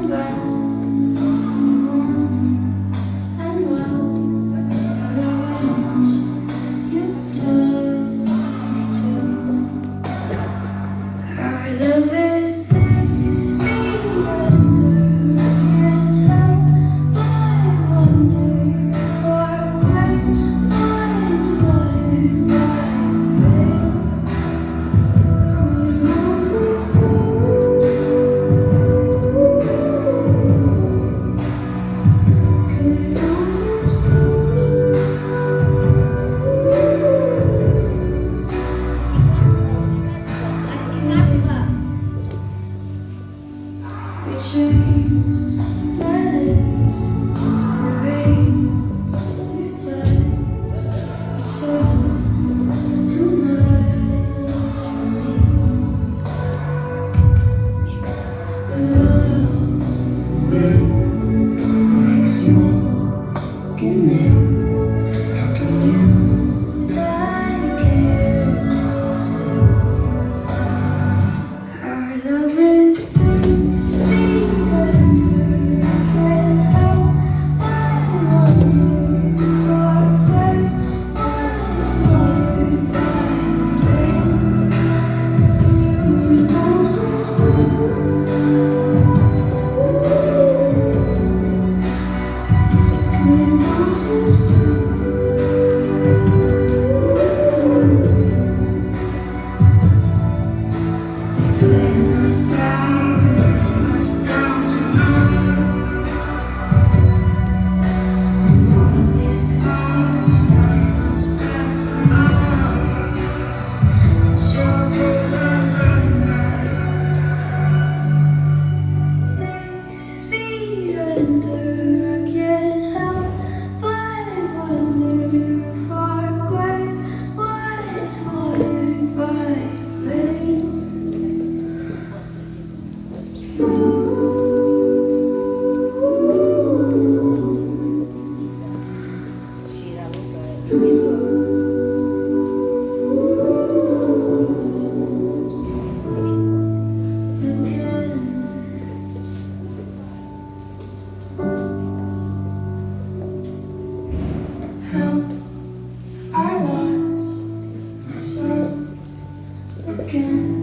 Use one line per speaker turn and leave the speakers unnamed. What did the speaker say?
back. And well, but I wish you'd tell me to. Our love is 6 feet under. I can't help but wonder if our great minds watered by rain. Would roses bloom? Could roses bloom? We dreams, my lips, the rings, your touch. It's all too much for me. But love makes you walking in. How can you that can't see? Our love is 6 feet under. I can't help but wonder if our breath was watered by rain. Would roses bloom? Could roses bloom? Playing us out, laying us down tonight. And all of these clouds bring us back to life. It's your goodness at night. 6 feet under, I can't help but wonder if our grave was watered by rain. Help, I lost myself again.